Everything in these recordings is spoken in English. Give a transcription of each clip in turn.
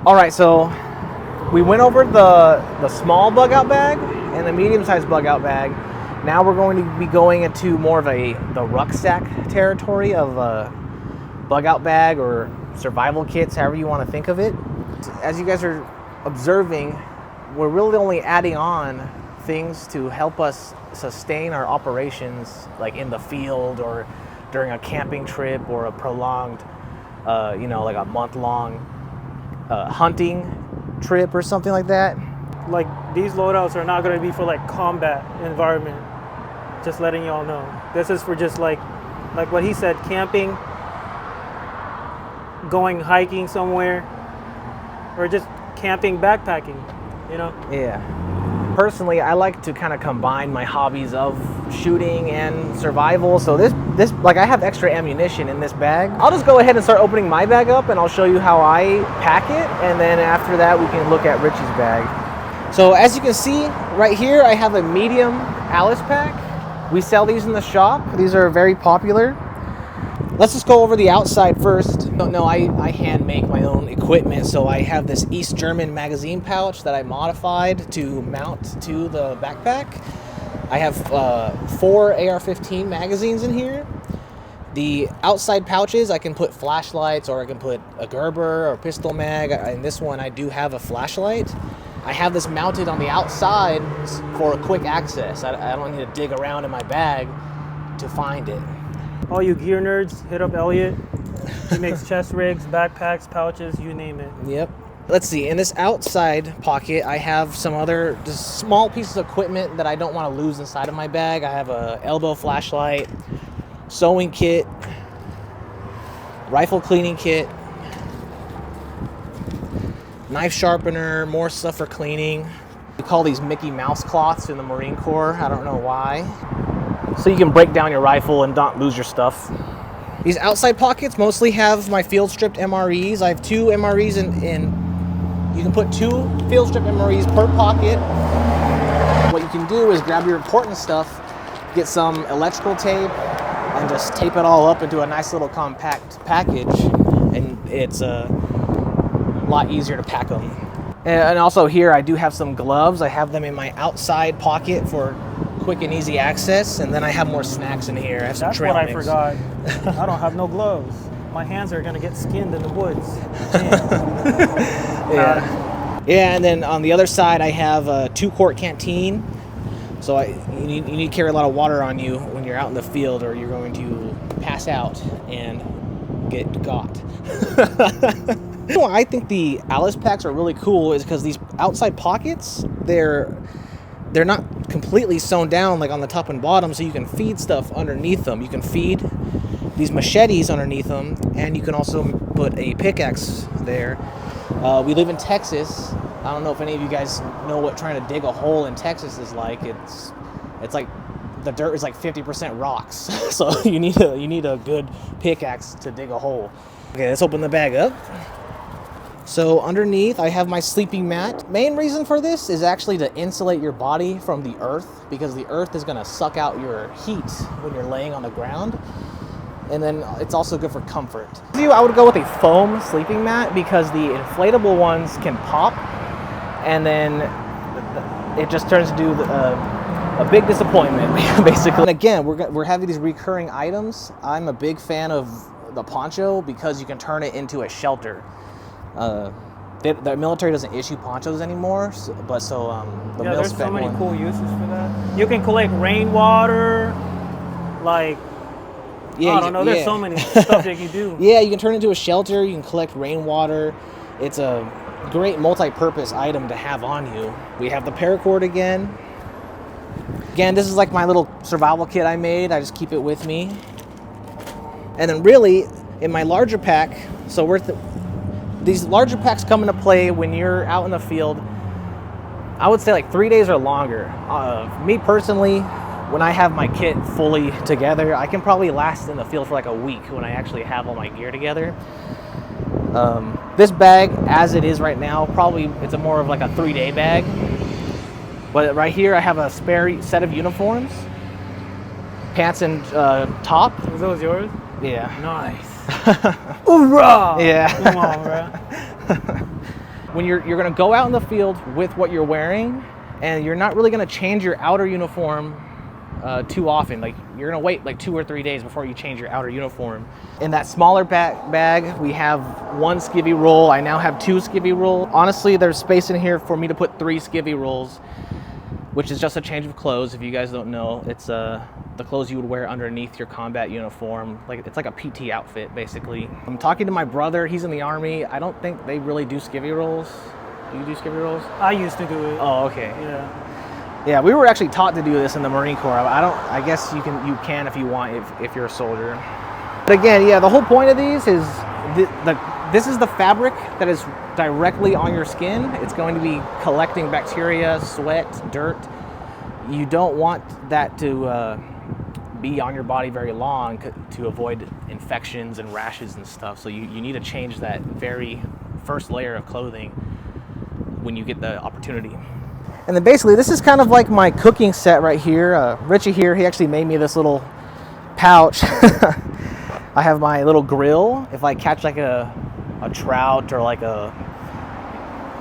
All right, so we went over the small bug out bag and the medium-sized bug out bag. Now we're going to be going into more of the rucksack territory of a bug out bag or survival kits, however you want to think of it. As you guys are observing, we're really only adding on things to help us sustain our operations, like in the field or during a camping trip or a prolonged, like a month-long hunting trip or something like that. Like, these loadouts are not going to be for like combat environment. Just letting y'all know. This is for just like what he said, camping, going hiking somewhere, or just camping, backpacking, you know? Yeah. Personally, I like to kind of combine my hobbies of shooting and survival. So this like I have extra ammunition in this bag. I'll just go ahead and start opening my bag up and I'll show you how I pack it. And then after that, we can look at Richie's bag. So as you can see right here, I have a medium Alice pack. We sell these in the shop. These are very popular. Let's just go over the outside first. No, I hand make my own equipment. So I have this East German magazine pouch that I modified to mount to the backpack. I have 4 AR-15 magazines in here. The outside pouches, I can put flashlights or I can put a Gerber or pistol mag. In this one, I do have a flashlight. I have this mounted on the outside for a quick access. I don't need to dig around in my bag to find it. All you gear nerds, hit up Elliot. He makes chest rigs, backpacks, pouches, you name it. Yep. Let's see, in this outside pocket, I have some other just small pieces of equipment that I don't want to lose inside of my bag. I have a elbow flashlight, sewing kit, rifle cleaning kit, knife sharpener, more stuff for cleaning. We call these Mickey Mouse cloths in the Marine Corps. I don't know why. So you can break down your rifle and not lose your stuff. These outside pockets mostly have my field stripped MREs. I have 2 MREs in you can put 2 field stripped MREs per pocket. What you can do is grab your important stuff, get some electrical tape, and just tape it all up into a nice little compact package. And it's a lot easier to pack them. And also here I do have some gloves. I have them in my outside pocket for quick and easy access, and then I have more snacks in here. I have some trail mix. That's what I forgot. I don't have no gloves. My hands are gonna get skinned in the woods. Yeah, and then on the other side I have a 2-quart canteen. So you need to carry a lot of water on you when you're out in the field, or you're going to pass out and get got. I think the Alice packs are really cool is because these outside pockets, they're not completely sewn down like on the top and bottom, so you can feed stuff underneath them. You can feed these machetes underneath them, and you can also put a pickaxe there. We live in Texas. I don't know if any of you guys know what trying to dig a hole in Texas is like. It's like the dirt is like 50% rocks, so you need a good pickaxe to dig a hole. Okay, let's open the bag up. So underneath, I have my sleeping mat. Main reason for this is actually to insulate your body from the earth, because the earth is gonna suck out your heat when you're laying on the ground. And then it's also good for comfort. I would go with a foam sleeping mat because the inflatable ones can pop, and then it just turns into a big disappointment, basically. And again, we're having these recurring items. I'm a big fan of the poncho because you can turn it into a shelter. The military doesn't issue ponchos anymore, there's so many cool uses for that. You can collect rainwater, like, yeah, I don't know, there's so many stuff that you do. Yeah, you can turn it into a shelter, you can collect rainwater. It's a great multi-purpose item to have on you. We have the paracord again. Again, this is like my little survival kit I made. I just keep it with me. And then really, in my larger pack, these larger packs come into play when you're out in the field. I would say like 3 days or longer. Me personally, when I have my kit fully together, I can probably last in the field for like a week when I actually have all my gear together. This bag, as it is right now, it's a more of like a 3-day bag. But right here, I have a spare set of uniforms, pants and top. Are those yours? Yeah. Nice. Hoorah! Yeah. Come on, bro. when you're going to go out in the field with what you're wearing, and you're not really going to change your outer uniform too often. Like, you're going to wait like 2 or 3 days before you change your outer uniform. In that smaller bag, we have 1 skivvy roll. I now have 2 skivvy roll. Honestly, there's space in here for me to put 3 skivvy rolls, which is just a change of clothes. If you guys don't know, it's the clothes you would wear underneath your combat uniform. Like, it's like a PT outfit, basically. I'm talking to my brother. He's in the Army. I don't think they really do skivvy rolls. Do you do skivvy rolls? I used to do it. Oh, okay. Yeah. Yeah, we were actually taught to do this in the Marine Corps. I guess you can if you want, if you're a soldier. But again, yeah, the whole point of these is this is the fabric that is directly on your skin. It's going to be collecting bacteria, sweat, dirt. You don't want that to be on your body very long to avoid infections and rashes and stuff. So you need to change that very first layer of clothing when you get the opportunity. And then basically, this is kind of like my cooking set right here. Richie here, he actually made me this little pouch. I have my little grill. If I catch like a trout or like a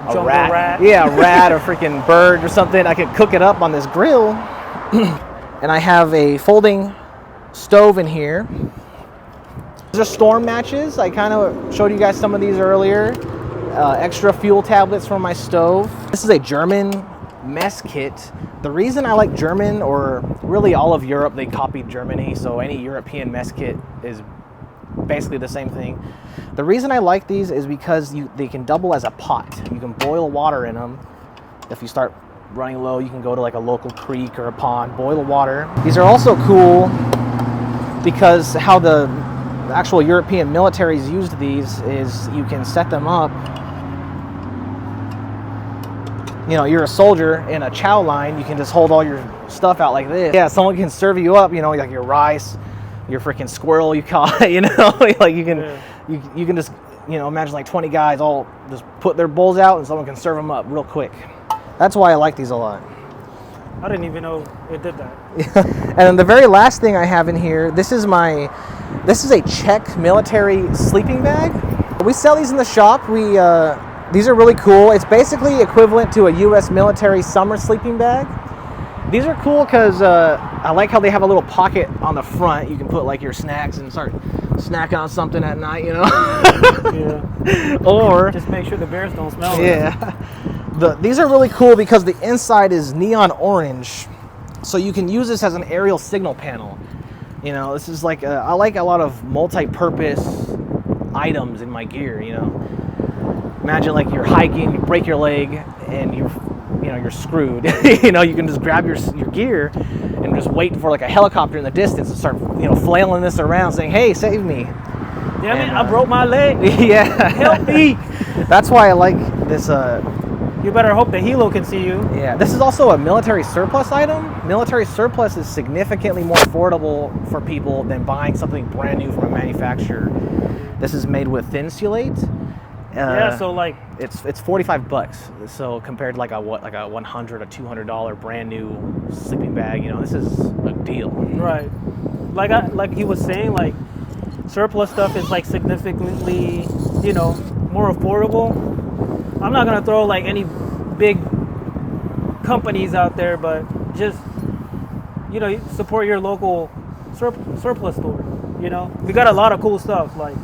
rat. Yeah, a rat or freaking bird or something, I can cook it up on this grill. And I have a folding stove in here. These are storm matches. I kind of showed you guys some of these earlier. Extra fuel tablets from my stove. This is a German mess kit. The reason I like German, or really all of Europe, they copied Germany, so any European mess kit is basically the same thing. The reason I like these is because they can double as a pot. You can boil water in them. If you start running low, you can go to like a local creek or a pond, boil water. These are also cool because how the actual European militaries used these is you can set them up. You know, you're a soldier in a chow line, you can just hold all your stuff out like this. Yeah, someone can serve you up, you know, like your rice, your freaking squirrel you caught, you know, like you can just, you know, imagine like 20 guys all just put their bowls out and someone can serve them up real quick. That's why I like these a lot. I didn't even know it did that. And then the very last thing I have in here, this is a Czech military sleeping bag. We sell these in the shop. These are really cool. It's basically equivalent to a U.S. military summer sleeping bag. These are cool because I like how they have a little pocket on the front. You can put like your snacks and start snacking on something at night, you know? Yeah. Or just make sure the bears don't smell it. Yeah. These are really cool because the inside is neon orange. So you can use this as an aerial signal panel. You know, this is like, I like a lot of multi-purpose items in my gear, you know? Imagine like you're hiking, you break your leg, and you're screwed. You know, you can just grab your gear and just wait for like a helicopter in the distance and start, you know, flailing this around, saying, "Hey, save me!" Damn it, I broke my leg. Yeah, help me. That's why I like this. You better hope the helo can see you. Yeah, this is also a military surplus item. Military surplus is significantly more affordable for people than buying something brand new from a manufacturer. This is made with Thinsulate. Yeah, so like it's $45. So compared to like a $100 or $200 brand new sleeping bag, you know, this is a deal. Right. Like he was saying, like surplus stuff is like significantly, you know, more affordable. I'm not gonna throw like any big companies out there, but just, you know, support your local surplus store. You know, we got a lot of cool stuff. Like